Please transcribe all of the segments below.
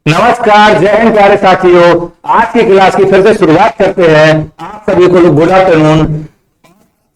नमस्कार, जय हिंद प्यारे साथियों। आज की क्लास की फिर से शुरुआत करते हैं। आप सभी को गुड आफ्टरनून।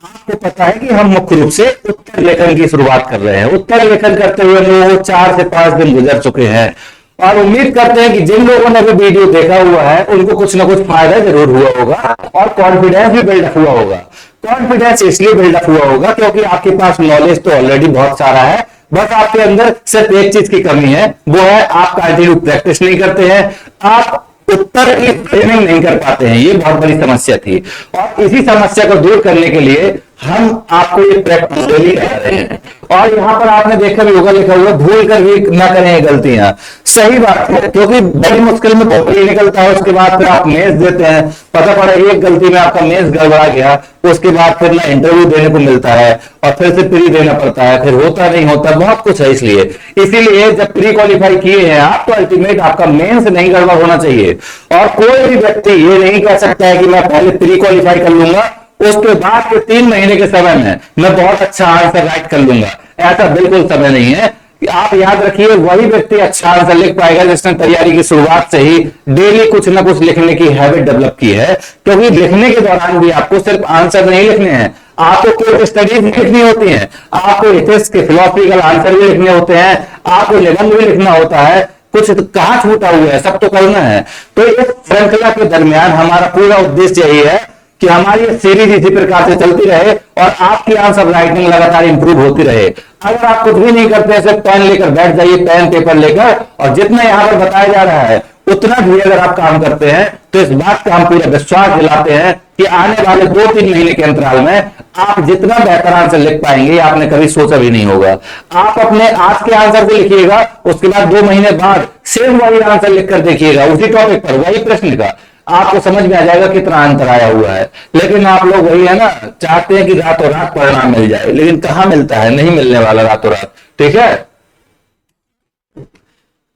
आपको पता है कि हम मुख्य रूप से उत्तर लेखन की शुरुआत कर रहे हैं। उत्तर लेखन करते हुए लोगों 4 से 5 दिन गुजर चुके हैं और उम्मीद करते हैं कि जिन लोगों ने भी वीडियो देखा हुआ है उनको कुछ ना कुछ फायदा जरूर हुआ होगा और कॉन्फिडेंस भी बिल्डअप हुआ होगा। कॉन्फिडेंस इसलिए बिल्डअप हुआ होगा क्योंकि आपके पास नॉलेज तो ऑलरेडी बहुत सारा है, बस आपके अंदर सिर्फ एक चीज की कमी है, वो है आप कंटिन्यू प्रैक्टिस नहीं करते हैं, आप उत्तर की ट्रेनिंग नहीं कर पाते हैं। ये बहुत बड़ी समस्या थी और इसी समस्या को दूर करने के लिए हम आपको ये प्रैक्टिस डेली करा रहे हैं। और यहां पर आपने देखा भी होगा लिखा हुआ भूल कर भी ना करें ये गलतियां। सही बात है, क्योंकि बड़ी मुश्किल में पेपर निकलता है, उसके बाद फिर आप मेंस देते हैं, पता पड़ा एक गलती में आपका मेंस गड़बड़ा गया, उसके बाद फिर ना इंटरव्यू देने को मिलता है और फिर से प्री देना पड़ता है, फिर होता नहीं होता, बहुत कुछ है। इसीलिए जब प्री क्वालिफाई किए हैं आप तो अल्टीमेट आपका मेंस नहीं गड़बड़ होना चाहिए। और कोई भी व्यक्ति ये नहीं कह सकता है कि मैं पहले प्री क्वालिफाई कर लूंगा, उसके बाद के 3 महीने के समय में मैं बहुत अच्छा आंसर राइट कर लूंगा। ऐसा बिल्कुल समय नहीं है। आप याद रखिए, वही व्यक्ति अच्छा आंसर लिख पाएगा जिसने तैयारी की शुरुआत से ही डेली कुछ ना कुछ लिखने की हैबिट डेवलप की है। क्योंकि लिखने के दौरान भी आपको सिर्फ आंसर नहीं लिखने हैं, आपको कोई स्टडीज भी लिखनी होती है, आपको इथिक्स के फिलोसफिकल आंसर भी लिखने होते हैं, आपको निबंध भी लिखना होता है, कुछ तो कहां छूटा हुआ है, सब तो करना है। तो इस श्रृंखला के दरमियान हमारा पूरा उद्देश्य यही है कि हमारी सीरीज इसी प्रकार से चलती रहे और आपकी आंसर राइटिंग लगातार इंप्रूव होती रहे। अगर आप कुछ भी नहीं करते, सिर्फ पेन लेकर बैठ जाइए, पेन पेपर लेकर, और जितना यहां पर बताया जा रहा है उतना भी अगर आप काम करते हैं तो इस बात का हम पूरा विश्वास दिलाते हैं कि आने वाले 2-3 महीने के अंतराल में आप जितना बेहतर आंसर लिख पाएंगे आपने कभी सोचा भी नहीं होगा। आप अपने आज के आंसर को लिखिएगा, उसके बाद 2 महीने बाद सेम वही आंसर लिखकर देखिएगा, उसी टॉपिक पर वही प्रश्न का, आपको समझ में आ जाएगा कितना अंतर आया हुआ है। लेकिन आप लोग वही है ना, चाहते हैं कि रातों रात परिणाम मिल जाए, लेकिन कहां मिलता है, नहीं मिलने वाला रातों रात। ठीक है,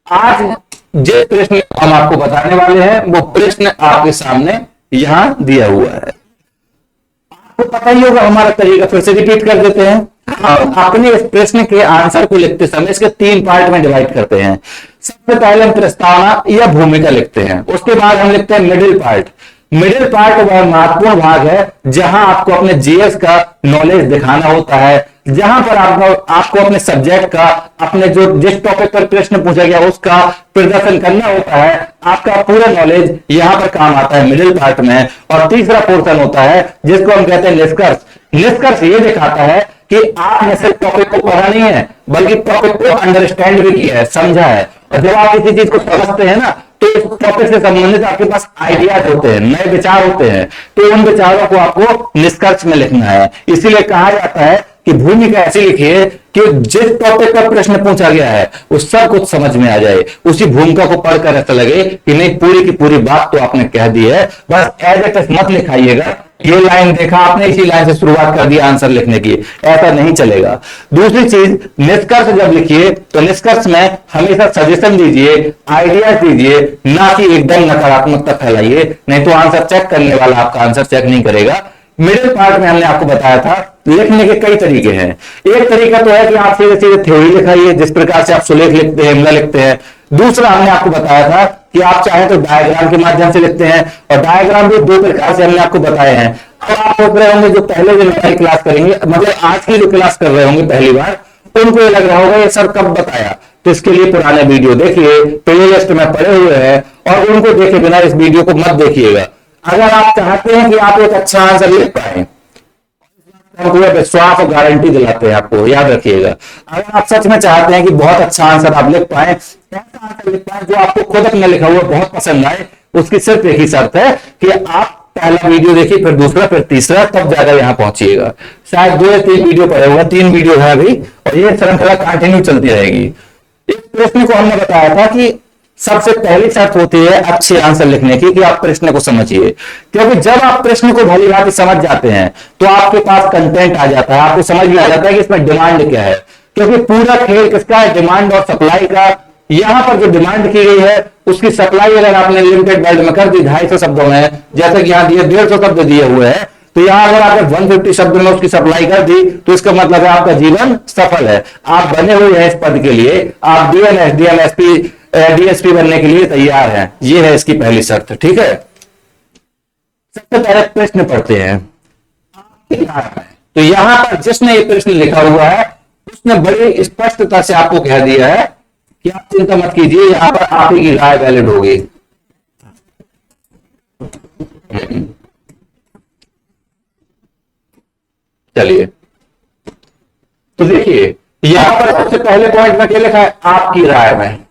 आज जिस प्रश्न हम आपको बताने वाले हैं वो प्रश्न आपके सामने यहां दिया हुआ है। आपको पता ही होगा, हमारा तरीका फिर से रिपीट कर देते हैं। अपने इस प्रश्न के आंसर को लिखते समय इसके 3 पार्ट में डिवाइड करते हैं। सबसे पहले हम प्रस्तावना या भूमिका लिखते हैं, उसके बाद हम लिखते हैं मिडिल पार्ट। मिडिल पार्ट वह महत्वपूर्ण भाग है जहां आपको अपने जीएस का नॉलेज दिखाना होता है, जहां पर आपको अपने सब्जेक्ट का, अपने जो जिस टॉपिक पर प्रश्न पूछा गया उसका प्रदर्शन करना होता है। आपका पूरा नॉलेज यहां पर काम आता है मिडिल पार्ट में। और तीसरा पोर्शन होता है जिसको हम कहते हैं निष्कर्ष। निष्कर्ष ये दिखाता है कि आपने सिर्फ टॉपिक को पढ़ा नहीं है बल्कि टॉपिक को अंडरस्टैंड भी किया है, समझा है। और जब आप किसी चीज को समझते हैं ना तो इस टॉपिक से संबंधित आपके पास आइडियाज होते हैं, नए विचार होते हैं, तो उन विचारों को आपको निष्कर्ष में लिखना है। इसीलिए कहा जाता है कि भूमिका ऐसी लिखिए कि जिस टॉपिक पर प्रश्न पूछा गया है उस सब कुछ समझ में आ जाए। उसी भूमिका को पढ़कर ऐसा लगे कि नहीं, पूरी की पूरी बात तो आपने कह दी है, बस एज इट इज मत लिखाइएगा। ये लाइन देखा आपने, इसी लाइन से शुरुआत कर दी आंसर लिखने की, ऐसा नहीं चलेगा। दूसरी चीज, निष्कर्ष जब लिखिए तो निष्कर्ष में हमेशा सजेशन दीजिए, आइडियाज दीजिए, ना कि एकदम नकारात्मकता फैलाइए, नहीं तो आंसर चेक करने वाला आपका आंसर चेक नहीं करेगा। मिडिल पार्ट में हमने आपको बताया था लिखने के कई तरीके हैं। एक तरीका तो है कि आप सीधे सीधे थ्योरी लिखाइए, जिस प्रकार से आप सुलेख लिखते हैं, इमला लिखते हैं। दूसरा हमने आपको बताया था कि आप चाहें तो डायग्राम के माध्यम से लिखते हैं, और डायग्राम भी 2 प्रकार से हमने आपको बताए हैं। अब आप सोच रहे होंगे जो पहले दिन हमारी क्लास करेंगे, मतलब आज की जो क्लास कर रहे होंगे पहली बार, उनको ये लग रहा होगा ये सर कब बताया। तो इसके लिए पुराने वीडियो देखिए, प्ले लिस्ट में पड़े हुए हैं, और उनको देखे बिना इस वीडियो को मत देखिएगा। अगर आप चाहते हैं कि आप एक अच्छा आंसर लिख पाए, हम पूरा विश्वास और गारंटी दिलाते हैं आपको, याद रखिएगा। अगर आप सच में चाहते हैं कि बहुत अच्छा आंसर आप लिख पाए, ऐसा आंसर लिख पाए जो आपको खुद अपने लिखा हुआ बहुत पसंद आए, उसकी सिर्फ एक ही शर्त है कि आप पहला वीडियो देखिए, फिर दूसरा, फिर तीसरा, तब जाकर यहां पहुंचिएगा। शायद 2 या 3 वीडियो पड़े होगा, 3 वीडियो है अभी, और ये श्रृंखला कंटिन्यू चलती रहेगी। इस प्रश्न को हमने बताया था कि सबसे पहली शर्त होती है अच्छे आंसर लिखने की कि आप प्रश्न को समझिए। क्योंकि जब आप प्रश्न को भली भांति समझ जाते हैं तो आपके पास कंटेंट आ जाता है, आपको समझ में आ जाता है कि इसमें डिमांड क्या है। क्योंकि पूरा खेल किसका है, डिमांड और सप्लाई का। यहां पर जो डिमांड की गई है उसकी सप्लाई अगर आपने लिमिटेड वर्ड में कर दी 250 शब्दों में, जैसे कि यहाँ दिए 150 शब्द दिए हुए हैं, तो यहां अगर आपने 150 शब्द में उसकी सप्लाई कर दी तो इसका मतलब है आपका जीवन सफल है। आप बने हुए हैं इस पद के लिए, आप डीएन, एसडीएम, एसपी, डीएसपी बनने के लिए तैयार हैं। ये है इसकी पहली शर्त, ठीक है। सबसे पहले प्रश्न पढ़ते हैं। तो यहां पर जिसने ये प्रश्न लिखा हुआ है उसने बड़ी स्पष्टता से आपको कह दिया है कि आप चिंता मत कीजिए, यहां पर आप ही की राय वैलिड होगी। चलिए, तो देखिए यहां पर सबसे पहले पॉइंट में क्या लिखा है, आपकी राय में,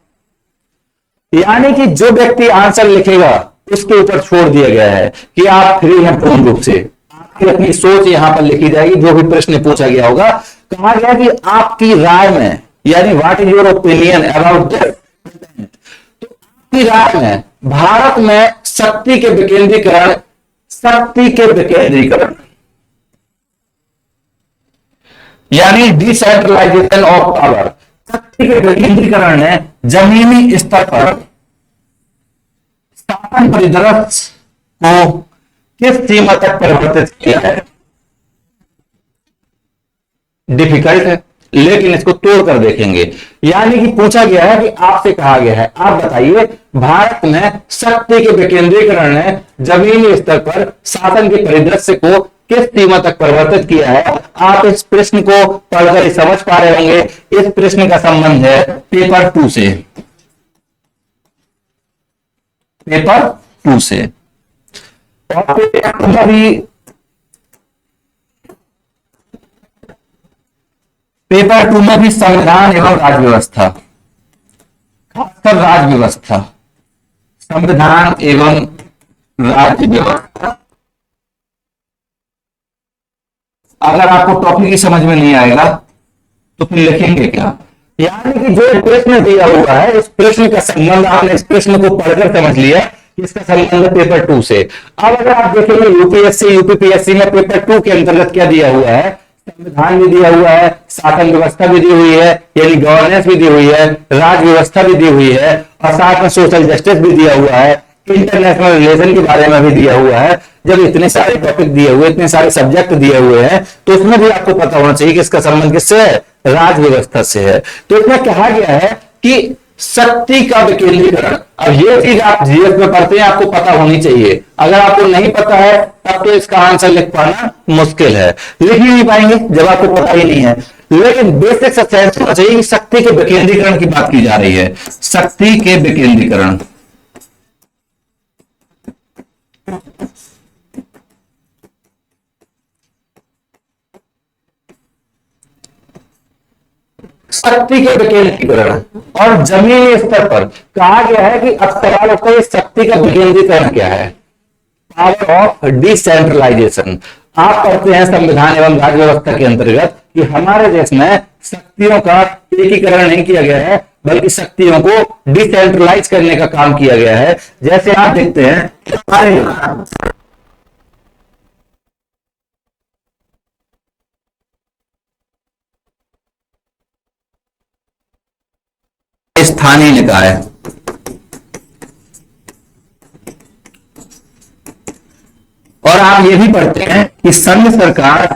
यानी कि जो व्यक्ति आंसर लिखेगा उसके ऊपर छोड़ दिया गया है कि आप फ्री हैं पूर्ण रूप से, आपकी अपनी सोच यहां पर लिखी जाएगी। जो भी प्रश्न पूछा गया होगा, कहा गया कि आपकी राय में, यानी what is your opinion about that. तो आपकी राय में भारत में शक्ति के विकेंद्रीकरण यानी डिसेंट्रलाइजेशन ऑफ पावर, शक्ति के विकेंद्रीकरण ने जमीनी स्तर पर शासन परिदृश्य को किस सीमा तक परिवर्तित किया है। डिफिकल्ट है, लेकिन इसको तोड़कर देखेंगे। यानी कि पूछा गया है कि आपसे कहा गया है, आप बताइए भारत में शक्ति के विकेंद्रीकरण ने जमीनी स्तर पर शासन के परिदृश्य को किस सीमा तक परिवर्तित किया है। आप इस प्रश्न को पढ़कर समझ पा रहे होंगे। इस प्रश्न का संबंध है पेपर 2 से, पेपर 2 से। और पेपर 2 में भी संविधान एवं राज्य व्यवस्था, खासकर राज्य व्यवस्था, संविधान एवं राज्य व्यवस्था। अगर आपको टॉपिक ही समझ में नहीं आएगा तो फिर लिखेंगे क्या। यानी कि जो प्रश्न दिया हुआ है, इस प्रश्न का संबंध, आपने इस प्रश्न को पढ़कर समझ लिया कि इसका संबंध है पेपर 2 से। अब अगर आप देखेंगे यूपीएससी यूपीपीएससी में पेपर 2 के अंतर्गत क्या दिया हुआ है, संविधान भी दिया हुआ है, शासन व्यवस्था भी दी हुई है, यानी गवर्नेंस भी दी हुई है, राज्य व्यवस्था भी दी हुई है, और साथ में सोशल जस्टिस भी दिया हुआ है, इंटरनेशनल रिलेशन के बारे में भी दिया हुआ है। जब इतने सारे टॉपिक दिए हुए, इतने सारे सब्जेक्ट दिए हुए हैं, तो उसमें भी आपको पता होना चाहिए कि इसका संबंध किससे है, राज्य व्यवस्था से है। तो इसमें कहा गया है कि शक्ति का विकेंद्रीकरण। अब ये चीज आप जीएस में पढ़ते हैं, आपको पता होनी चाहिए। अगर आपको नहीं पता है तब तो इसका आंसर लिख पाना मुश्किल है, लिख ही नहीं पाएंगे जब आपको पता ही नहीं है। लेकिन बेसिक सेंस होना चाहिए कि शक्ति के विकेंद्रीकरण की बात की जा रही है। शक्ति के विकेंद्रीकरण, शक्ति के विकेंद्रीकरण और जमीनी स्तर पर कहा गया है कि अब सवाल होता है शक्ति का विकेंद्रीकरण क्या है, पावर ऑफ डिसेंट्रलाइजेशन। आप पढ़ते हैं संविधान एवं राज्य व्यवस्था के अंतर्गत कि हमारे देश में शक्तियों का एकीकरण नहीं किया गया है, बल्कि शक्तियों को डिसेंट्रलाइज करने का काम किया गया है। जैसे आप देखते हैं स्थानीय निकाय, और आप ये भी पढ़ते हैं कि संघ सरकार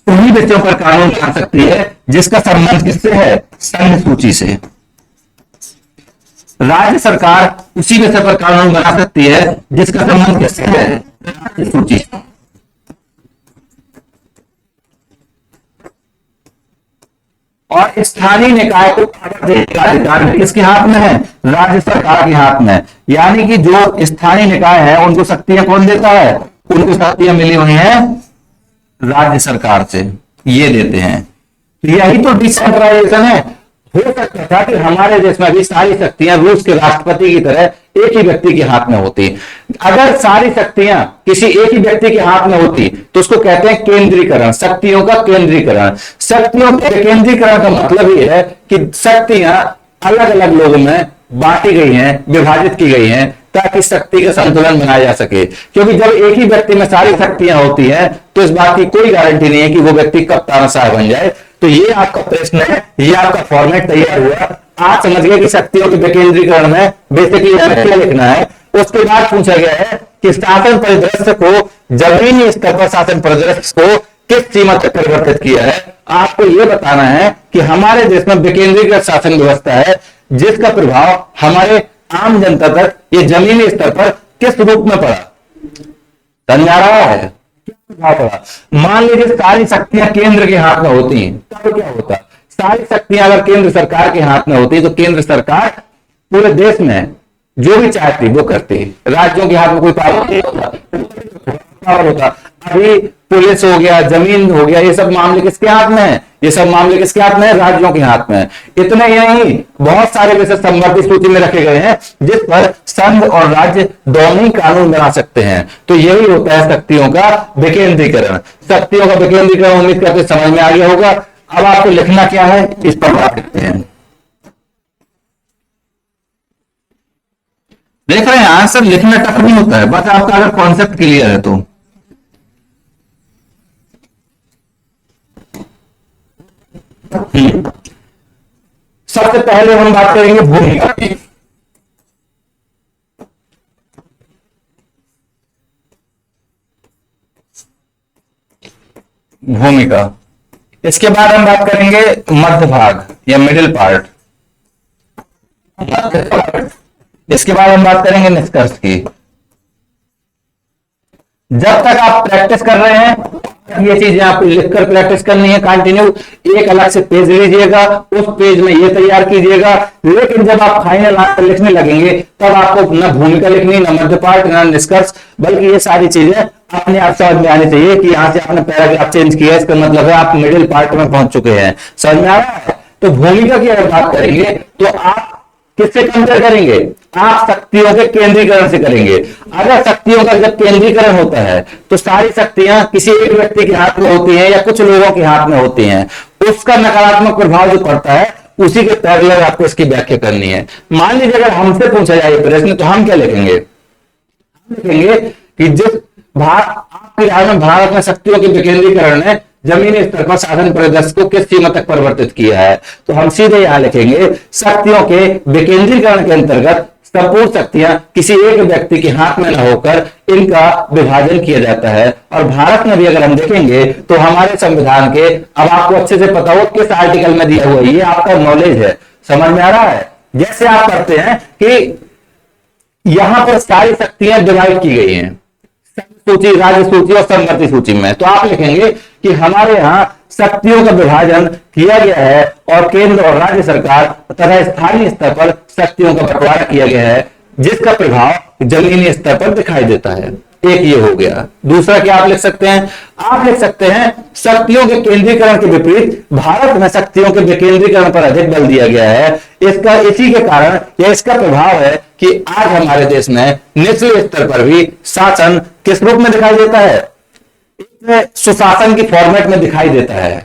उन्हीं विषयों पर कानून बना सकती है जिसका संबंध किससे है, संघ सूची से। राज्य सरकार उसी विषय पर कानून बना सकती है जिसका संबंध किससे है, राज्य सूची से। और स्थानीय निकाय को अधिकार किसके हाथ में है, राज्य सरकार के हाथ में। यानी कि जो स्थानीय निकाय है उनको शक्तियां कौन देता है, उनको शक्तियां मिली हुई हैं राज्य सरकार से, ये देते हैं। तो यही तो डिसेंट्रलाइजेशन है। हो सकता था कि हमारे देश में भी सारी शक्तियां रूस के राष्ट्रपति की तरह एक ही व्यक्ति के हाथ में होती। अगर सारी शक्तियां किसी एक ही व्यक्ति के हाथ में होती तो उसको कहते हैं केंद्रीकरण, शक्तियों का केंद्रीकरण। शक्तियों के केंद्रीकरण का मतलब यह है कि शक्तियां अलग अलग लोगों में बांटी गई हैं, विभाजित की गई हैं, ताकि शक्ति का संतुलन बनाया जा सके। क्योंकि जब एक ही व्यक्ति में सारी शक्तियां होती हैं तो इस बात की कोई गारंटी नहीं है कि वो व्यक्ति कब तानाशाह बन जाए। तो ये आपका प्रश्न है, ये आपका फॉर्मेट तैयार हुआ। आप समझ गए कि शक्तियों के विकेंद्रीकरण में बेसिकली क्या लिखना है। उसके बाद पूछा गया है कि शासन परिदृश्य को, जमीनी स्तर पर शासन परिदृश्य को किस सीमा तक परिवर्तित किया है। आपको यह बताना है कि हमारे देश में विकेंद्रीकृत शासन व्यवस्था है, जिसका प्रभाव हमारे आम जनता तक, ये जमीनी स्तर पर किस रूप में पड़ा, समझ आ रहा है? क्या पड़ा? मान लीजिए सारी शक्तियां केंद्र के हाथ में होती हैं, तब क्या होता? सारी शक्तियां अगर केंद्र सरकार के हाथ में होती तो केंद्र सरकार पूरे देश में जो भी चाहती वो करती, राज्यों के हाथ में कोई पावर नहीं होता। अभी पुलिस हो गया, जमीन हो गया, ये सब मामले किसके हाथ में है? ये सब मामले किसके हाथ में है? राज्यों के हाथ में। इतने ही नहीं, बहुत सारे विषय संवर्धित सूची में रखे गए हैं जिस पर संघ और राज्य दोनों ही कानून बना सकते हैं। तो यही होता है शक्तियों का विकेंद्रीकरण। शक्तियों का विकेंद्रीकरण उम्मीद करते समझ में आ गया होगा। अब आपको लिखना क्या है, इस पर बात करते हैं। देख रहे हैं, आंसर लिखना टफ नहीं होता है, बस आपका अगर कॉन्सेप्ट क्लियर है तो। सबसे पहले हम बात करेंगे भूमिका की। भूमिका, इसके बाद हम बात करेंगे मध्य भाग या मिडिल पार्ट। इसके बाद हम बात करेंगे निष्कर्ष की। जब तक आप प्रैक्टिस कर रहे हैं ये चीजें आपको लिखकर प्रैक्टिस करनी है कंटिन्यू। एक अलग से पेज लीजिएगा, उस पेज में ये तैयार कीजिएगा, लेकिन जब आप फाइनल आंसर लिखने लगेंगे तब आपको न भूमिका लिखनी, न मध्य पार्ट, न निष्कर्ष, बल्कि ये सारी चीजें अपने आप समझ में आनी चाहिए कि यहां से आपने पैराग्राफ चेंज किया, इसका मतलब है आप मिडिल पार्ट में पहुंच चुके हैं। समझ में आ रहा है? तो भूमिका की अगर बात करेंगे तो आप किससे कंपेयर करेंगे? आप शक्तियों के केंद्रीकरण से करेंगे। अगर शक्तियों का जब केंद्रीकरण होता है तो सारी शक्तियां किसी एक व्यक्ति के हाथ में होती हैं या कुछ लोगों के हाथ में होती हैं, उसका नकारात्मक प्रभाव जो पड़ता है उसी के पैरेलल आपको इसकी व्याख्या करनी है। मान लीजिए अगर हमसे पूछा जाए प्रश्न तो हम क्या लिखेंगे? हम लिखेंगे कि जिस आपकी राय में भारत में शक्तियों के विकेंद्रीकरण ने जमीनी स्तर पर शासन परिदृश्य को किस सीमा तक परिवर्तित किया है, तो हम सीधे यहां लिखेंगे शक्तियों के विकेंद्रीकरण के अंतर्गत संपूर्ण शक्तियां किसी एक व्यक्ति के हाथ में न होकर इनका विभाजन किया जाता है। और भारत में भी अगर हम देखेंगे तो हमारे संविधान के, अब आपको अच्छे से पता हो किस आर्टिकल में दिया हुआ है, ये आपका नॉलेज है, समझ में आ रहा है? जैसे आप करते हैं कि यहां पर सारी शक्तियां डिवाइड की गई हैं सूची, राज्य सूची और संवर्ती सूची में, तो आप लिखेंगे कि हमारे यहां शक्तियों का विभाजन किया गया है और केंद्र और राज्य सरकार तथा स्थानीय स्तर पर शक्तियों का बंटवारा किया गया है जिसका प्रभाव जमीनी स्तर पर दिखाई देता है। एक ये हो गया। दूसरा क्या आप लिख सकते हैं? आप लिख सकते हैं शक्तियों के केंद्रीकरण के विपरीत भारत में शक्तियों के विकेंद्रीकरण पर अधिक बल दिया गया है। इसका इसी के कारण या इसका प्रभाव है कि आज हमारे देश में निचले स्तर पर भी शासन किस रूप में दिखाई देता है? सुशासन की फॉर्मेट में दिखाई देता है।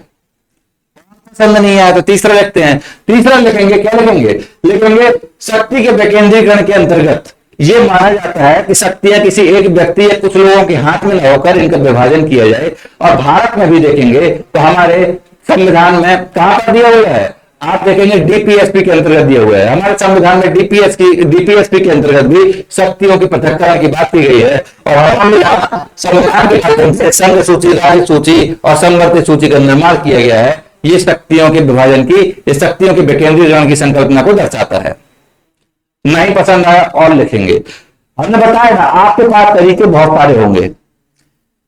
पसंद नहीं आया तो तीसरा लिखते हैं। तीसरा लिखेंगे, क्या लिखेंगे? लिखेंगे शक्ति के विकेंद्रीकरण के अंतर्गत यह माना जाता है कि शक्तियां किसी एक व्यक्ति या कुछ लोगों के हाथ में न होकर इनका विभाजन किया जाए। और भारत में भी देखेंगे तो हमारे संविधान में कहां पर दिया हुआ है? आप देखेंगे डीपीएसपी के अंतर्गत दिया हुआ है। हमारे संविधान में डीपीएसपी के अंतर्गत भी शक्तियों की पृथक्करण की बात की गई है। और हमने संविधान के माध्यम से संघ सूची, राज्य सूची और संवर्ती सूची का निर्माण किया गया है। ये शक्तियों के विभाजन की, ये शक्तियों के विकेंद्रीकरण की संकल्पना को दर्शाता है। नहीं पसंद आया और लिखेंगे। हमने बताया ना आपके पास तरीके बहुत सारे होंगे,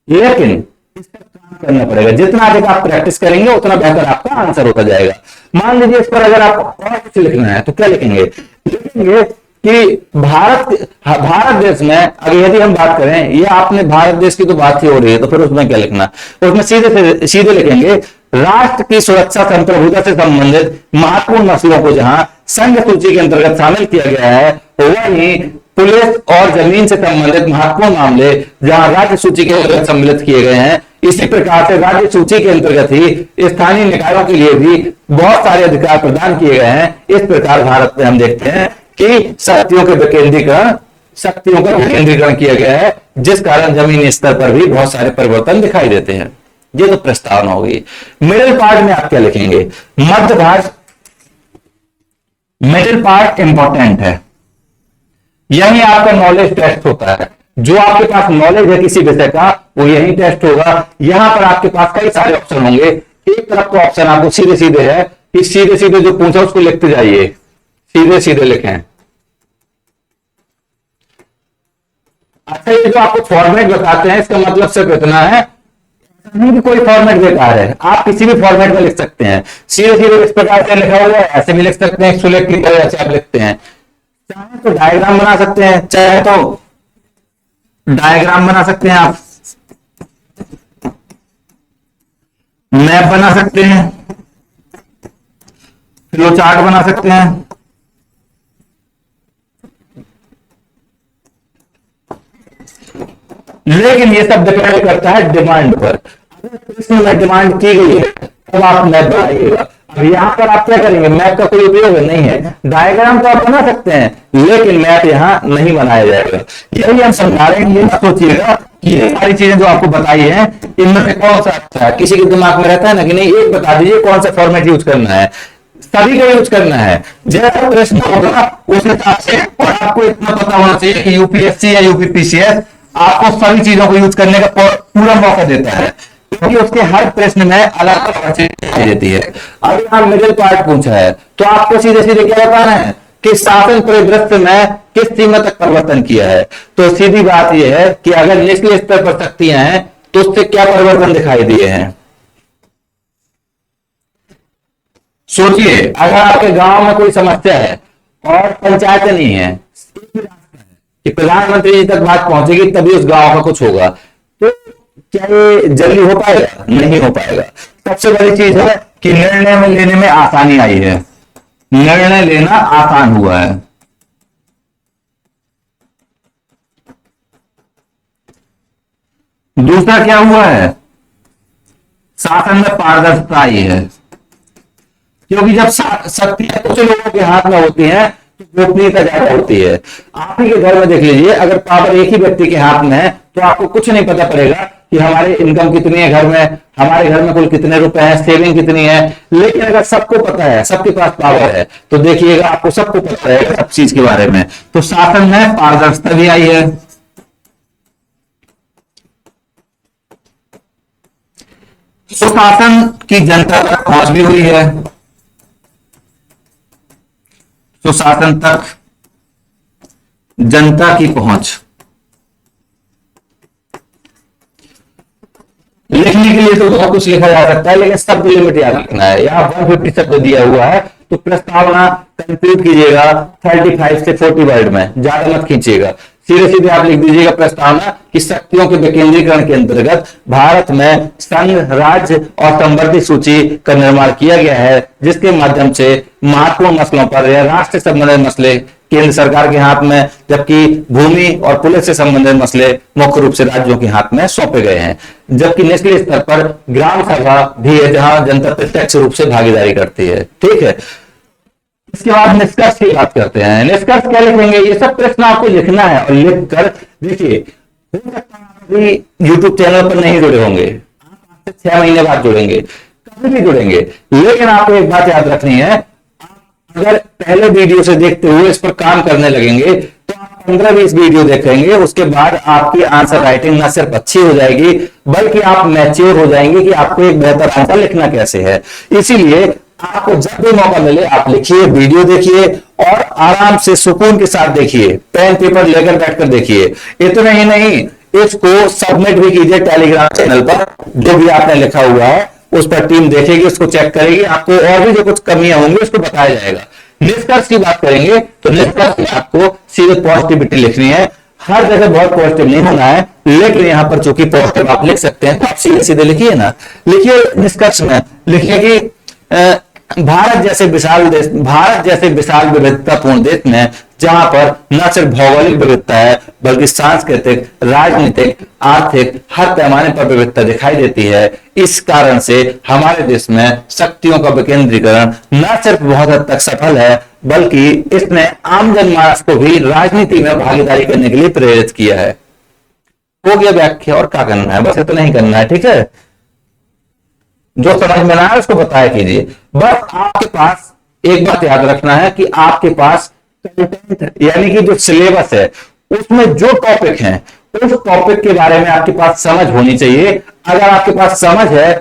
लेकिन इस पर काम करना पड़ेगा। जितना अधिक आप प्रैक्टिस करेंगे उतना बेहतर आपका आंसर होता जाएगा। मान लीजिए इस पर अगर आपको और कुछ लिखना है तो क्या लिखेंगे? लिखेंगे कि भारत देश में, अगर यदि हम बात करें, ये आपने भारत देश की तो बात ही हो रही है तो फिर उसमें क्या लिखना? उसमें सीधे लिखेंगे राष्ट्र की सुरक्षा संप्रभुता से संबंधित महत्वपूर्ण मसलों को जहां संघ सूची के अंतर्गत शामिल किया गया है, वहीं पुलिस और जमीन से संबंधित महत्वपूर्ण मामले जहां राज्य सूची के अंतर्गत सम्मिलित किए गए हैं। इसी प्रकार से राज्य सूची के अंतर्गत ही स्थानीय निकायों के लिए भी बहुत सारे अधिकार प्रदान किए गए हैं। इस प्रकार भारत में हम देखते हैं कि शक्तियों का विकेंद्रीकरण किया गया है, जिस कारण जमीनी स्तर पर भी बहुत सारे परिवर्तन दिखाई देते हैं। ये तो प्रस्तावना होगी। मिडिल पार्ट में आप क्या लिखेंगे? मध्य भाग, मिडिल पार्ट इंपॉर्टेंट है। यही आपका नॉलेज टेस्ट होता है। जो आपके पास नॉलेज है किसी विषय का वो यही टेस्ट होगा। यहां पर आपके पास कई सारे ऑप्शन होंगे। एक तरफ तो ऑप्शन आपको सीधे सीधे है कि सीधे सीधे जो पूछा उसको लिखते जाइए, सीधे सीधे लिखें। अच्छा, ये जो आपको फॉर्मेट बताते हैं इसका मतलब सिर्फ इतना है नहीं कि कोई फॉर्मेट बेकार है, आप किसी भी फॉर्मेट में लिख सकते हैं। सीधे सीधे इस प्रकार से लिखा हुआ है, ऐसे भी लिख सकते हैं, सुलेख की तरह ऐसे आप लिखते हैं। चाहे तो डायग्राम बना सकते हैं, चाहे तो डायग्राम बना सकते हैं, आप मैप बना सकते हैं, फ्लो चार्ट बना सकते हैं। लेकिन ये सब डिपेंड करता है डिमांड पर। अगर प्रश्न में डिमांड की गई है तब आप मैप बनाइएगा। अब यहां पर आप क्या करेंगे, मैप का कोई उपयोग नहीं है। डायग्राम तो आप बना सकते हैं लेकिन मैप यहां नहीं बनाया जाएगा। यही हम समझा रहे हैं। ये मत सोचिएगा कि ये सारी चीजें जो आपको बताई हैं इनमें से कौन सा अच्छा है। किसी के दिमाग में रहता है ना कि नहीं, एक बता दीजिए कौन सा फॉर्मेट यूज करना है, सभी का यूज करना है। जैसा प्रश्न होगा उस हिसाब से, और आपको इतना पता होना चाहिए कि यूपीएससी या यूपीपीसीएस आपको सभी चीजों को यूज करने का पूरा मौका देता है, क्योंकि उसके हर प्रश्न में अलग अलग चीजें देती है। अब यहाँ मिडिल पार्ट पूछा है तो आपको सीधे सीधे क्या बताना है कि शासन परिदृश्य में किस सीमा तक परिवर्तन किया है। तो सीधी बात यह है कि अगर निचले स्तर पर शक्तियां हैं तो उससे क्या परिवर्तन दिखाई दिए हैं। सोचिए, अगर आपके गांव में कोई समस्या है और पंचायत नहीं है, कि प्रधानमंत्री जी तक बात पहुंचेगी तभी उस गांव का कुछ होगा, तो क्या ये जल्दी हो पाएगा? नहीं हो पाएगा। सबसे बड़ी चीज है कि निर्णय में लेने में आसानी आई है, निर्णय लेना आसान हुआ है। दूसरा क्या हुआ है, शासन में पारदर्शिता आई है, क्योंकि जब शक्तियां कुछ लोगों के हाथ में होती हैं तो गोपनीयता ज्यादा होती है। आप ही के घर में देख लीजिए, अगर पावर एक ही व्यक्ति के हाथ में है तो आपको कुछ नहीं पता पड़ेगा कि हमारे इनकम कितनी है घर में, हमारे घर में कुल कितने रुपए हैं, सेविंग कितनी है। लेकिन अगर सबको पता है, सबके पास पावर है, तो देखिएगा आपको सबको पता है सब चीज के बारे में। तो शासन में पारदर्शिता भी आई है। सुशासन की जनता तक पहुंच भी हुई है, सुशासन तक जनता की पहुंच। लिखने के लिए तो बहुत कुछ लिखा जा सकता है, लेकिन शब्द लिमिट याद रखना है। यहाँ 150 शब्द दिया हुआ है, तो प्रस्तावना कंप्लीट कीजिएगा 35 से 40 वर्ड में, ज्यादा मत खींचिएगा। सीधे सीधे आप लिख दीजिएगा प्रस्तावना कि शक्तियों के विकेंद्रीकरण के अंतर्गत भारत में संघ, राज्य और संवर्ती सूची का निर्माण किया गया है, जिसके माध्यम से महत्वपूर्ण मसलों पर या राष्ट्र से संबंधित मसले केंद्र सरकार के हाथ में, जबकि भूमि और पुलिस से संबंधित मसले मुख्य रूप से राज्यों के हाथ में सौंपे गए हैं। जबकि निचले स्तर पर ग्राम सभा भी है, जहां जनता प्रत्यक्ष रूप से भागीदारी करती है। ठीक है, इसके बाद निष्कर्ष की बात करते हैं। निष्कर्ष क्या लिखेंगे, ये सब प्रश्न आपको लिखना है और लिख कर देखिए। हो सकता है आप अभी यूट्यूब चैनल पर नहीं जुड़े होंगे, आप 6 महीने बाद जुड़ेंगे, कभी भी जुड़ेंगे, लेकिन आपको एक बात याद रखनी है, अगर पहले वीडियो से देखते हुए इस पर काम करने लगेंगे तो आप 15-20 वीडियो देखेंगे, उसके बाद आपकी आंसर राइटिंग न सिर्फ अच्छी हो जाएगी बल्कि आप मैच्योर हो जाएंगे कि आपको एक बेहतर आंसर लिखना कैसे है। इसीलिए आपको जब भी मौका मिले आप लिखिए, वीडियो देखिए और आराम से सुकून के साथ देखिए, पेन पेपर लेकर बैठकर देखिए। इतना ही नहीं, इसको सबमिट भी कीजिए टेलीग्राम चैनल पर। जो भी आपने लिखा हुआ है उस पर टीम देखेगी, उसको चेक करेगी, आपको और भी जो कुछ कमियां होंगी उसको बताया जाएगा। निष्कर्ष की बात करेंगे तो निष्कर्ष में आपको सीधे पॉजिटिविटी लिखनी है। हर जगह बहुत पॉजिटिव नहीं होना है, लेकिन यहां पर चूंकि पॉजिटिव आप लिख सकते हैं तो आप सीधे सीधे लिखिए ना। लिखिए निष्कर्ष में, लिखिए कि भारत जैसे विशाल विविधतापूर्ण देश में, जहां पर न सिर्फ भौगोलिक विविधता है बल्कि सांस्कृतिक, राजनीतिक, आर्थिक हर पैमाने पर विविधता दिखाई देती है, इस कारण से हमारे देश में शक्तियों का विकेंद्रीकरण न सिर्फ बहुत हद तक सफल है बल्कि इसने आम जनमानस को भी राजनीति में भागीदारी करने के लिए प्रेरित किया है। हो गया व्याख्या, और क्या करना है, बस इतना ही करना है। ठीक है, जो समझ में ना है उसको बताया कीजिए। बस आपके पास एक बात याद रखना है कि आपके पास कंटेंट यानी कि जो सिलेबस है उसमें जो टॉपिक हैं उस टॉपिक के बारे में आपके पास समझ होनी चाहिए। अगर आपके पास समझ है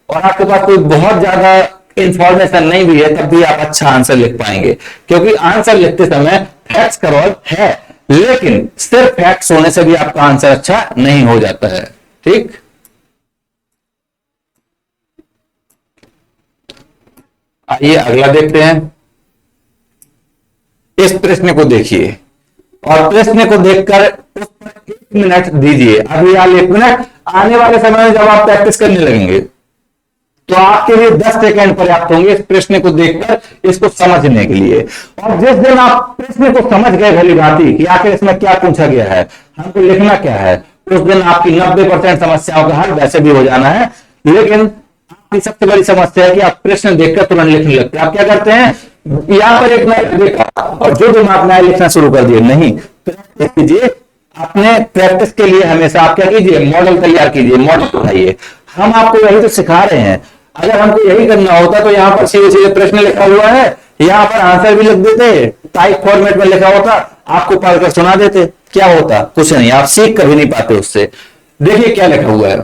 और आपके पास कोई बहुत ज्यादा इंफॉर्मेशन नहीं भी है तब भी आप अच्छा आंसर लिख पाएंगे, क्योंकि आंसर लिखते समय फैक्ट्स का रोल है, लेकिन सिर्फ फैक्ट्स होने से भी आपका आंसर अच्छा नहीं हो जाता है। ठीक, आइए अगला देखते हैं। इस प्रश्न को देखिए और प्रश्न को देखकर उस पर 1 मिनट दीजिए। अभी आप 1 मिनट, आने वाले समय में जब आप प्रैक्टिस करने लगेंगे तो आपके लिए 10 सेकंड पर्याप्त होंगे इस प्रश्न को देखकर इसको समझने के लिए। और जिस दिन आप प्रश्न को समझ गए भली भांति कि आखिर इसमें क्या पूछा गया है, हमको लिखना क्या है, उस दिन आपकी 90% समस्याओं का हल वैसे भी हो जाना है। लेकिन आपकी सबसे बड़ी समस्या है कि आप प्रश्न देखकर तुरंत लिखने लगते हैं। आप क्या करते हैं, यहां पर एक नया देखा और जो दिमाग नया लिखना शुरू कर दिए। नहीं, प्रैक्टिस कीजिए। अपने प्रैक्टिस के लिए हमेशा आप क्या कीजिए, मॉडल तैयार कीजिए, मॉडल बनाइए। हम आपको यही तो सिखा रहे हैं। अगर हमको यही करना होता तो यहाँ पर सीधे सीधे प्रश्न लिखा हुआ है, यहाँ पर आंसर भी लिख देते, टाइप फॉर्मेट में लिखा होता, आपको पढ़कर सुना देते, क्या होता? कुछ नहीं, आप सीख कभी नहीं पाते उससे। देखिए क्या लिखा हुआ है,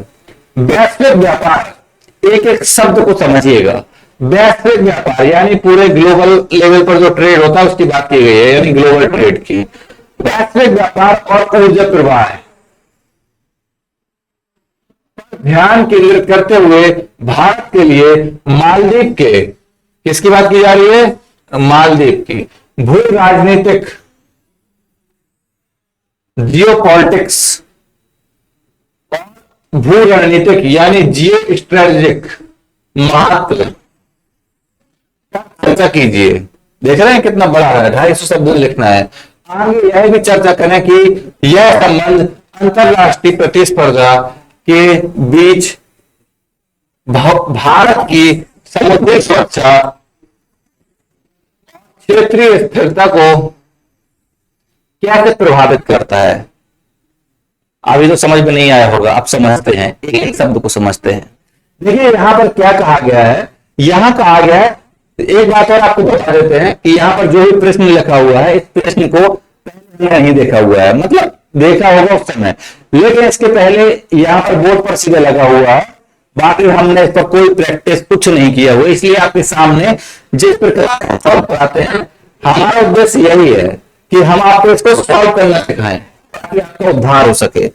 वैश्विक व्यापार। एक एक शब्द को समझिएगा। वैश्विक व्यापार यानी पूरे ग्लोबल लेवल पर जो ट्रेड होता है उसकी बात की गई है, यानी ग्लोबल ट्रेड की। वैश्विक व्यापार और ऊर्जा प्रवाह ध्यान केंद्रित करते हुए भारत के लिए मालदीव के, किसकी बात की जा रही है? मालदीव की भू राजनीतिक, जियोपॉलिटिक्स और भू रणनीतिक यानी जियो स्ट्रेटेजिक महत्व चर्चा कीजिए। देख रहे हैं कितना बड़ा है, 250 शब्द लिखना है। आगे यह भी चर्चा करें कि यह संबंध अंतरराष्ट्रीय प्रतिस्पर्धा के बीच भारत की समुद्री सुरक्षा, क्षेत्रीय स्थिरता को कैसे प्रभावित करता है। अभी तो समझ में नहीं आया होगा, आप समझते हैं, एक एक शब्द को समझते हैं। देखिए यहां पर क्या कहा गया है, यहां कहा गया है, एक बात और आपको बता देते हैं कि यहां पर जो भी प्रश्न लिखा हुआ है, इस प्रश्न को पहले नहीं देखा हुआ है, मतलब देखा होगा उस समय, लेकिन इसके पहले यहां पर बोर्ड पर सीधे लगा हुआ है। बाकी हमने इस पर कोई प्रैक्टिस कुछ नहीं किया हुआ, इसलिए आपके सामने जिस प्रकार सॉल्व कराते हैं, हमारा उद्देश्य यही है कि हम आपको इसको सॉल्व करना सिखाएं ताकि आपका उद्धार हो सके।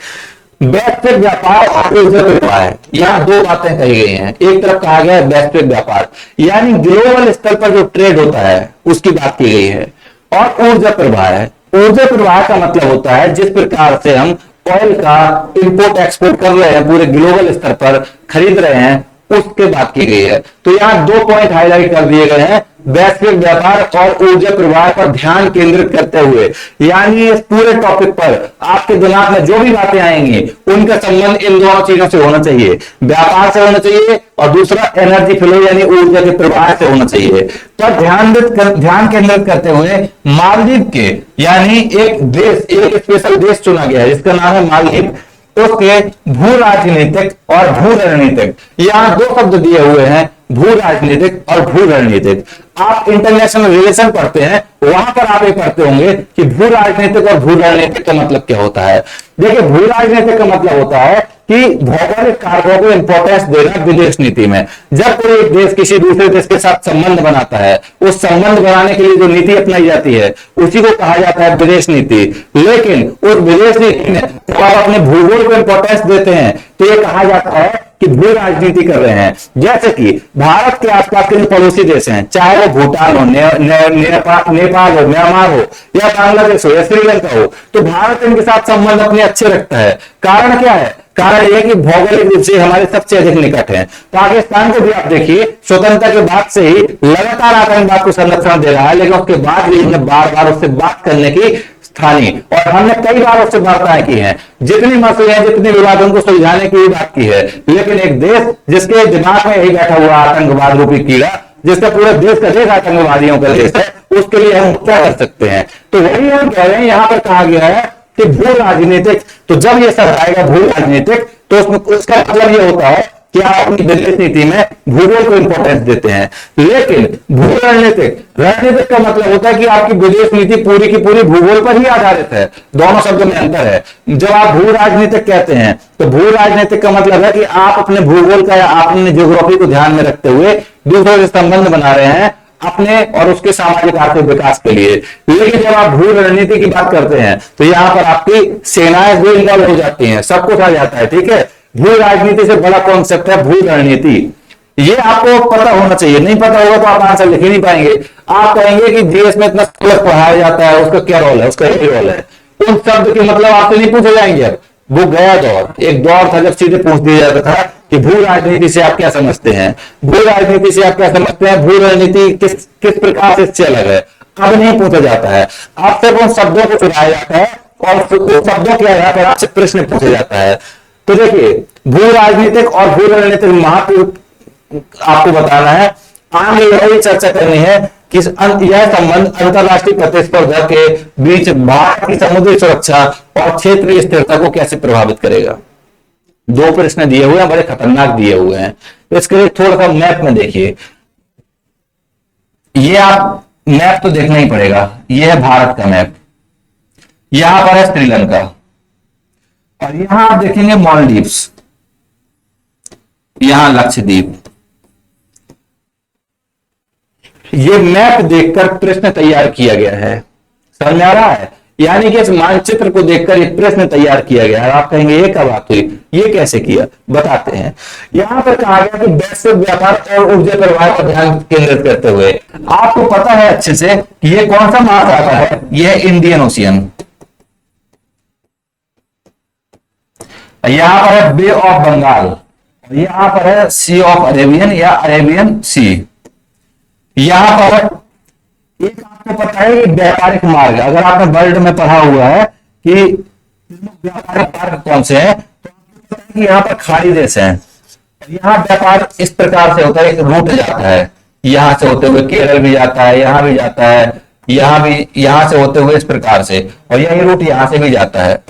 वैश्विक व्यापार और ऊर्जा प्रवाह, यहाँ दो बातें कही गई हैं। एक तरफ कहा गया है वैश्विक व्यापार यानी ग्लोबल स्तर पर जो ट्रेड होता है उसकी बात की गई है, और ऊर्जा प्रवाह है। ऊर्जा प्रवाह का मतलब होता है जिस प्रकार से हम ऑयल का इंपोर्ट एक्सपोर्ट कर रहे हैं, पूरे ग्लोबल स्तर पर खरीद रहे हैं, उसके बात की गई है। तो यहाँ 2 पॉइंट हाईलाइट कर दिए गए हैं, वैश्विक व्यापार और ऊर्जा प्रवाह पर ध्यान केंद्रित करते हुए, यानी इस पूरे टॉपिक पर आपके दिमाग में जो भी बातें आएंगी उनका संबंध इन दोनों चीजों से होना चाहिए, व्यापार से होना चाहिए और दूसरा एनर्जी फ्लो यानी ऊर्जा के प्रवाह से होना चाहिए। तो ध्यान केंद्रित करते हुए मालदीव के, यानी एक देश, एक स्पेशल देश चुना गया है जिसका नाम है मालदीव, उसके भू राजनीतिक और भू रणनीतिक, यहाँ 2 शब्द दिए हुए हैं, भू राजनीतिक और भू रणनीतिक। आप इंटरनेशनल रिलेशन पढ़ते हैं, वहां पर आप ये पढ़ते होंगे कि भू राजनीतिक और भू रणनीतिक का मतलब क्या होता है। देखिए भू राजनीतिक का मतलब होता है कि भौगोलिक कारकों को इंपॉर्टेंस देना विदेश नीति में। जब कोई एक देश किसी दूसरे देश के साथ संबंध बनाता है, उस संबंध बनाने के लिए जो नीति अपनाई जाती है उसी को कहा जाता है विदेश नीति। लेकिन उस विदेश नीति में जब आप अपने भूगोल को इंपॉर्टेंस देते हैं तो ये कहा जाता है कि भू राजनीति कर रहे हैं। जैसे कि भारत के आसपास के जो पड़ोसी देश हैं, चाहे वो भूटान हो, नेपाल हो, म्यांमार हो या बांग्लादेश हो या श्रीलंका हो, तो भारत इनके साथ संबंध अपने अच्छे रखता है। कारण क्या है? कारण यह कि भौगोलिक रूप से हमारे सबसे अधिक निकट है। पाकिस्तान को भी आप देखिए, स्वतंत्रता के बाद से ही लगातार आतंकवाद को संरक्षण दे रहा है, लेकिन उसके बाद भी हमने बार बार उससे बात करने की स्थानीय और हमने कई बार उससे वार्ताएं की हैं, जितनी मसले हैं, जितने विवाद उनको सुलझाने की बात की है। लेकिन एक देश जिसके दिमाग में यही बैठा हुआ आतंकवाद रूपी कीड़ा, जिसका पूरे देश का देश आतंकवादियों का देश है, उसके लिए हम क्या कर सकते हैं? तो वही हम कह रहे हैं, यहां पर कहा गया है कि भू राजनीतिक। तो जब ये सब आएगा भू राजनीतिक, तो उसमें उसका मतलब ये होता है कि आप अपनी विदेश नीति में भूगोल को इंपॉर्टेंस देते हैं, लेकिन भू रणनीतिक रणनीतिक का मतलब होता है कि आपकी विदेश नीति पूरी की पूरी भूगोल पर ही आधारित है। दोनों शब्दों में अंतर है। जब आप भू राजनीतिक कहते हैं तो भू राजनीतिक का मतलब है कि आप अपने भूगोल का या अपने ज्योग्राफी को ध्यान में रखते हुए दूसरों से संबंध बना रहे हैं अपने और उसके सामाजिक आर्थिक विकास के लिए। लेकिन जब आप भू रणनीति की बात करते हैं तो यहां पर आपकी सेनाएं भी इन्वॉल्व हो जाती हैं, सब कुछ आ जाता है। ठीक है, भू राजनीति से बड़ा कॉन्सेप्ट है भू रणनीति। ये आपको पता होना चाहिए, नहीं पता होगा तो आप आंसर लिख ही नहीं पाएंगे। आप कहेंगे कि जीएस में इतना पढ़ाया जाता है, उसका क्या रोल है, उसका यही रोल है। उन शब्द के मतलब आपसे नहीं पूछे जाएंगे। अब वो गया दौर, एक दौर था जब सीधे पूछ दिया जाता था कि भू राजनीति से आप क्या समझते हैं, भू राजनीति से आप क्या समझते हैं, भू रणनीति किस प्रकार से इससे अलग है। अब नहीं पूछा जाता है, आपसे उन शब्दों को चुनाया जाता है और शब्दों के आधार पर आपसे प्रश्न पूछा जाता है। तो देखिए, भू राजनीतिक और भू रणनीतिक महत्व आपको बताना है। आगे यही चर्चा करनी है कि यह संबंध अंतरराष्ट्रीय प्रतिस्पर्धा के बीच भारत की समुद्री सुरक्षा और क्षेत्रीय स्थिरता को कैसे प्रभावित करेगा। दो प्रश्न दिए हुए हैं, बड़े खतरनाक दिए हुए हैं। तो इसके लिए थोड़ा सा मैप में देखिए। ये आप मैप तो देखना ही पड़ेगा। यह है भारत का मैप, यहां पर है श्रीलंका और यहां आप देखेंगे मालदीव्स, यहां लक्षद्वीप। ये मैप देखकर प्रश्न तैयार किया गया है, समझ में आ रहा है। यानी कि इस मानचित्र को देखकर एक प्रश्न तैयार किया गया है। आप कहेंगे ये कब बात हुई, ये कैसे किया, बताते हैं। यहां पर कहा गया कि वैश्विक व्यापार और ऊर्जा प्रवाह पर ध्यान केंद्रित करते हुए आपको पता है अच्छे से कि ये कौन सा महासागर है, यह इंडियन ओशियन। यहां पर है बे ऑफ बंगाल, यहां पर है सी ऑफ अरेबियन या अरेबियन सी। यहां पर एक आपको पता है कि व्यापारिक मार्ग, अगर आपने वर्ल्ड में पढ़ा हुआ है कि व्यापारिक मार्ग कौन से हैं, तो आपको पता है कि यहाँ पर खाड़ी देश हैं। यहाँ व्यापार इस प्रकार से होता है, एक रूट जाता है, यहां से होते हुए केरल भी जाता है, यहां भी जाता है, यहां भी, यहां से होते हुए इस प्रकार से, और यही रूट यहां से भी जाता है।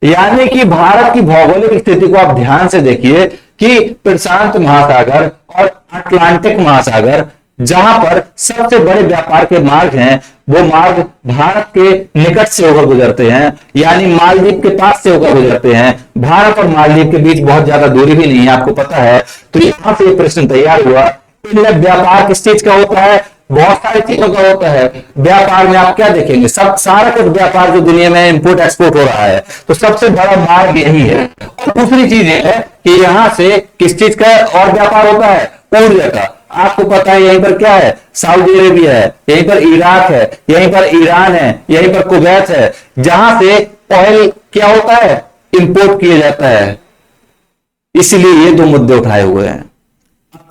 यानी कि भारत की भौगोलिक स्थिति को आप ध्यान से देखिए कि प्रशांत महासागर और अटलांटिक महासागर, जहां पर सबसे बड़े व्यापार के मार्ग हैं, वो मार्ग भारत के निकट से होकर गुजरते हैं, यानी मालदीव के पास से होकर गुजरते हैं। भारत और मालदीव के बीच बहुत ज्यादा दूरी भी नहीं है, आपको पता है। तो यहां से प्रश्न तैयार हुआ, इनमें व्यापार किस चीज का होता है, बहुत सारी चीजों का होता है। व्यापार में आप क्या देखेंगे, सब सारा कुछ व्यापार जो दुनिया में इंपोर्ट एक्सपोर्ट हो रहा है, तो सबसे बड़ा मार्ग यही है। और दूसरी चीज ये है कि यहां से किस चीज का और व्यापार होता है, ऊर्जा का। आपको पता है यहीं पर क्या है, सऊदी अरेबिया है, यहीं पर इराक है, यहीं पर ईरान है, यहीं पर कुवैत है, जहां से ऑयल क्या होता है, इंपोर्ट किया जाता है। इसलिए ये दो मुद्दे उठाए हुए हैं।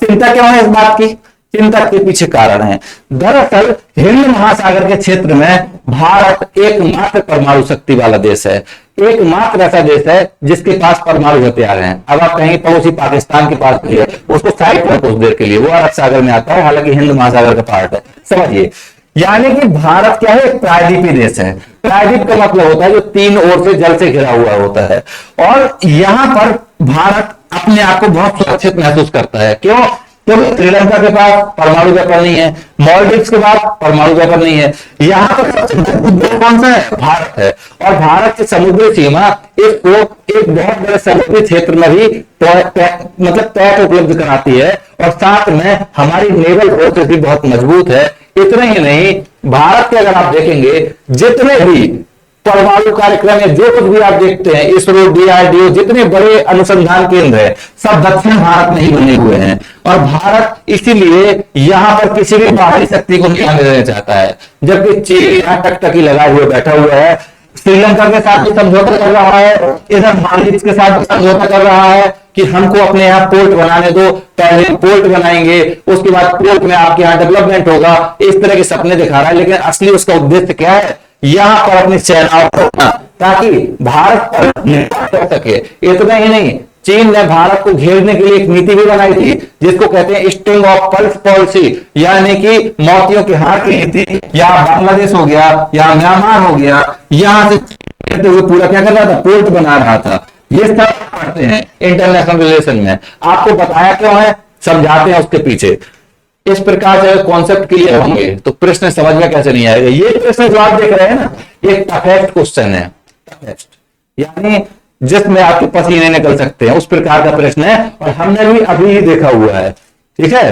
चिंता क्यों है इस बात की, चिंता के पीछे कारण है। दरअसल हिंद महासागर के क्षेत्र में भारत एकमात्र परमाणु शक्ति वाला देश है, एकमात्र ऐसा देश है जिसके पास परमाणु हथियार हैं। अब आप कहेंगे पड़ोसी पाकिस्तान के पास भी है, उसको साइड पर कुछ देर के लिए, वो अरब सागर में आता है, हालांकि हिंद महासागर का पार्ट है, समझिए। यानी कि भारत क्या है, एक प्रायद्वीपीय देश है। प्रायद्वीप का मतलब होता है जो तीन ओर से जल से घिरा हुआ होता है, और यहां पर भारत अपने आप को बहुत सुरक्षित महसूस करता है। क्यों, क्योंकि श्रीलंका के पास परमाणु वेपन नहीं है, मालदीव्स के पास परमाणु वेपन नहीं है, यहाँ पर कौन सा है, भारत है। और भारत की समुद्री सीमा इसको एक बहुत बड़े समुद्री क्षेत्र में भी मतलब तय उपलब्ध कराती है, और साथ में हमारी नेवल फोर्सेस भी बहुत मजबूत है। इतना ही नहीं, भारत के अगर आप देखेंगे जितने भी परमाणु कार्यक्रम है, जो कुछ भी आप देखते हैं, इसरो, डीआरडीओ, जितने बड़े अनुसंधान केंद्र है, सब दक्षिण भारत में ही बने हुए हैं। और भारत इसीलिए यहां पर किसी भी बाहरी शक्ति को नहीं आने देना चाहता है, जबकि चीन यहां टकटकी लगाए हुए बैठा हुआ है, श्रीलंका के साथ भी समझौता कर रहा है, इधर मालदीव के साथ भी समझौता कर रहा है कि हमको अपने यहाँ पोर्ट बनाने दो, पहले पोर्ट बनाएंगे, उसके बाद पोर्ट में आपके यहाँ डेवलपमेंट होगा, इस तरह के सपने दिखा रहा है। लेकिन असली उसका उद्देश्य क्या है, यहां पर अपनी सेनाओं को, ताकि भारत कर सके। इतना ही नहीं, चीन ने भारत को घेरने के लिए एक नीति भी बनाई थी, जिसको कहते हैं स्टिंग ऑफ पल्स पॉलिसी, यानी कि मोतियों के हार की नीति। यहाँ बांग्लादेश हो गया, यहाँ म्यांमार हो गया, यहां से पूरा क्या कर रहा था, पोर्ट बना रहा था। ये सब पढ़ते हैं इंटरनेशनल रिलेशन में, आपको बताया क्यों है, समझाते हैं उसके पीछे। इस प्रकार से कॉन्सेप्ट क्लियर होंगे तो प्रश्न समझ में कैसे नहीं आएगा। ये प्रश्न जो आप देख रहे हैं ना, ये टफेस्ट क्वेश्चन है, टफेस्ट यानी जिसमें आपके पसीने निकल सकते हैं, उस प्रकार का प्रश्न है, और हमने भी अभी ही देखा हुआ है। ठीक है,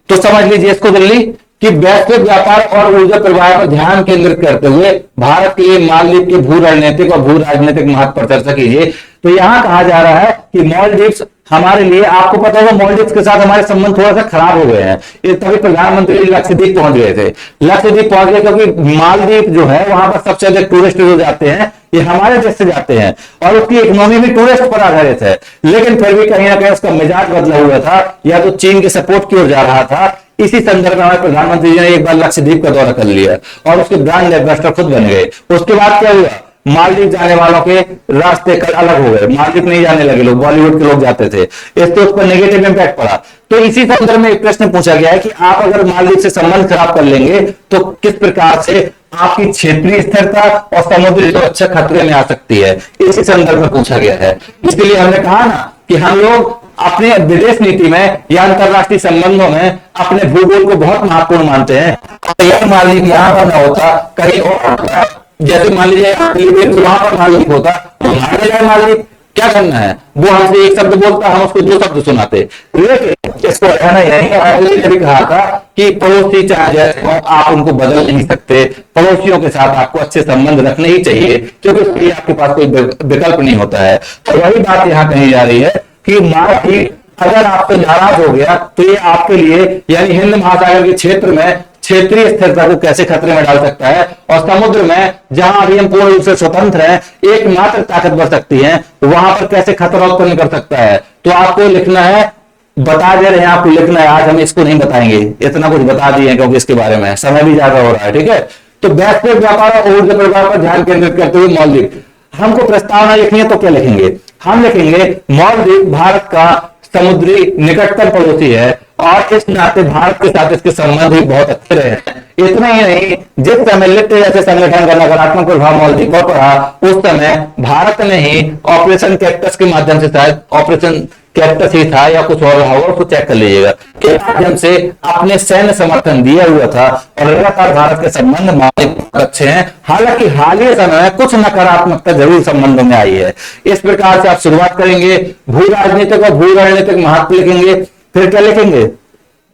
तो समझ लीजिए इसको जल्दी कि वैश्विक व्यापार और ऊर्जा प्रवाह पर ध्यान केंद्रित करते हुए भारत के लिए मालदीव के भू रणनीतिक और भू राजनीतिक महत्व पर चर्चा कीजिए। तो यहां कहा जा रहा है कि मालदीव्स हमारे लिए, आपको पता होगा मालदीव्स के साथ हमारे संबंध थोड़ा सा खराब हो गए हैं, ये तभी प्रधानमंत्री लक्षद्वीप पहुंच गए थे। लक्षद्वीप पहुंच गए क्योंकि मालदीव जो है वहां पर सबसे अधिक टूरिस्ट जो जाते हैं ये हमारे देश से जाते हैं, और उसकी इकोनॉमी भी टूरिस्ट पर आधारित है। लेकिन फिर भी कहीं ना कहीं उसका मिजाज बदला हुआ था, या तो चीन के सपोर्ट की ओर जा रहा था। इसी संदर्भ में हमारे प्रधानमंत्री जी ने एक बार लक्षद्वीप का दौरा कर लिया और उसके ब्रांड एम्बेसडर खुद बन गए। उसके बाद क्या हुआ, मालदीव जाने वालों के रास्ते कल अलग हो गए, मालदीव नहीं जाने लगे लोग, बॉलीवुड के लोग जाते थे, इससे उस पर नेगेटिव इंपैक्ट पड़ा। तो इसी संदर्भ में एक प्रश्न पूछा गया है कि आप अगर मालदीव से संबंध खराब कर लेंगे तो किस प्रकार से आपकी क्षेत्रीय स्थिरता और समुद्री सुरक्षा खतरे में आ सकती है, इसी संदर्भ में पूछा गया है। इसलिए हमने कहा ना कि हम लोग अपने विदेश नीति में या अंतरराष्ट्रीय संबंधों में अपने भूगोल को बहुत महत्वपूर्ण मानते हैं। अगर मालदीव यहाँ पर ना होता, कहीं और होता, जैसे मान लीजिए वहां पर मालदीव होता, तो हमारे लिए मालदीव क्या करना है, वो हमसे एक शब्द बोलता, हम उसको दो शब्द सुनाते। लेकिन इसको रहना यही भी कहा था कि पड़ोसी चाहे आप उनको बदल नहीं सकते, पड़ोसियों के साथ आपको अच्छे संबंध रखने ही चाहिए, क्योंकि उसके लिए आपके पास कोई विकल्प नहीं होता है। तो वही बात यहाँ कही जा रही है कि मालदीव अगर आपसे नाराज हो गया तो ये आपके लिए यानी हिंद महासागर के क्षेत्र में क्षेत्रीय स्थिरता को कैसे खतरे में डाल सकता है, और समुद्र में जहां अभी हम पूर्ण रूप से स्वतंत्र हैं, एकमात्र ताकत बढ़ सकती है, वहां पर कैसे खतरा उत्पन्न कर सकता है। तो आपको लिखना है, बता दे रहे हैं आपको लिखना है, आज हम इसको नहीं बताएंगे, इतना कुछ बता दिए क्योंकि इसके बारे में समय भी ज्यादा हो रहा है। ठीक है, तो वैश्विक व्यापार और ऊर्जा प्रवाह पर ध्यान केंद्रित करते हुए मालदीव, हमको प्रस्तावना लिखनी है तो क्या लिखेंगे, हम लिखेंगे मालदीव भारत का समुद्री निकटतम पड़ोसी है और इस नाते भारत के साथ इसके संबंध भी बहुत अच्छे रहे हैं। इतना ही नहीं, जिस समय लिप्ट जैसे संगठन का नकारात्मक प्रभाव मालदीव पर पड़ा, उस समय भारत ने ही ऑपरेशन कैक्टस के माध्यम से, शायद ऑपरेशन कैक्टस ही था या कुछ और रहा होगा, उसको चेक कर लीजिएगा, के माध्यम से अपने सैन्य समर्थन दिया हुआ था, और लगातार भारत के संबंध मालदीव अच्छे हैं। हालांकि हालिया समय में कुछ नकारात्मकता जरूर संबंधों में आई है। इस प्रकार से आप शुरुआत करेंगे, भू राजनीतिक और भू रणनीतिक महत्व लिखेंगे, फिर क्या लिखेंगे,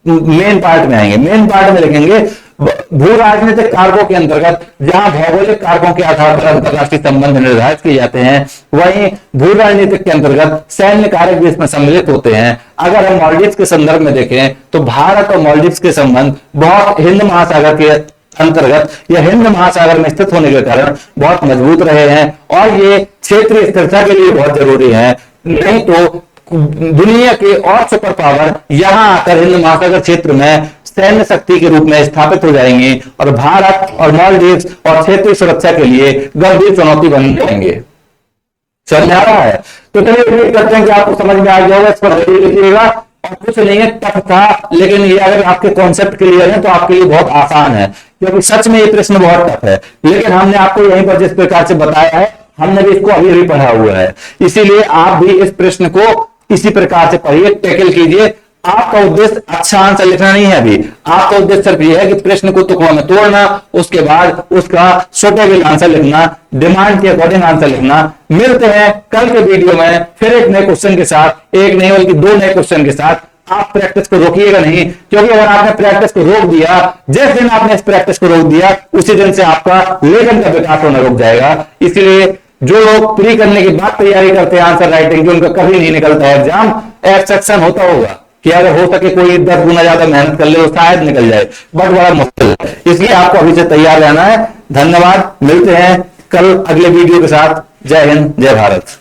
मेन पार्ट में आएंगे, मेन पार्ट में लिखेंगे भू राजनीतिक कारकों के अंतर्गत जहां भौगोलिक कारकों के आधार पर अंतरराष्ट्रीय संबंध निर्धारित किए जाते हैं, वहीं भू राजनीतिक के अंतर्गत सैन्य कारक भी इसमें सम्मिलित होते हैं। अगर हम मालदीव के संदर्भ में देखें तो भारत और मालदीव के संबंध बहुत हिंद महासागर के अंतर्गत या हिंद महासागर में स्थित होने के कारण बहुत मजबूत रहे हैं, और ये क्षेत्रीय स्थिरता के लिए बहुत जरूरी है। नहीं तो दुनिया के और सुपर पावर यहां आकर हिंद महासागर क्षेत्र में सैन्य शक्ति के रूप में स्थापित हो जाएंगे, और भारत और मालदीव और क्षेत्रीय सुरक्षा के लिए गंभीर चुनौती बन जाएंगे। समझ आ रहा है? तो चलिए उम्मीद करते हैं कि आपको समझ में आ गया होगा। इस पर लिखिएगा, और कुछ नहीं है, टफ था, लेकिन ये अगर आपके कॉन्सेप्ट क्लियर है तो आपके लिए बहुत आसान है, क्योंकि सच में ये प्रश्न बहुत टफ है। लेकिन हमने आपको यहीं पर जिस प्रकार से बताया है, हमने भी इसको अभी भी पढ़ा हुआ है, इसीलिए आप भी इस प्रश्न को इसी प्रकार से पढ़िए, टैकल कीजिए। आपका उद्देश्य अच्छा आंसर लिखना नहीं है, अभी आपका उद्देश्य सिर्फ यह है कि प्रश्न को टुकड़ों में तोड़ना, उसके बाद उसका सुटेबल आंसर लिखना, डिमांड के अकॉर्डिंग आंसर लिखना। मिलते हैं कल के वीडियो में फिर एक नए क्वेश्चन के साथ, एक नहीं बल्कि दो नए क्वेश्चन के साथ। आप प्रैक्टिस को रोकिएगा नहीं, क्योंकि अगर आपने प्रैक्टिस को रोक दिया, जिस दिन आपने इस प्रैक्टिस को रोक दिया, उसी दिन से आपका लेखन का विकास होना रुक जाएगा। इसलिए जो लोग प्री करने के बाद तैयारी करते हैं आंसर राइटिंग की, उनका कभी नहीं निकलता है एग्जाम, एक्सेप्शन होता होगा कि अगर हो सके कोई 10 गुना ज्यादा मेहनत कर ले तो शायद निकल जाए, बट बड़ा मुश्किल है। इसलिए आपको अभी से तैयार रहना है। धन्यवाद, मिलते हैं कल अगले वीडियो के साथ। जय हिंद, जय भारत।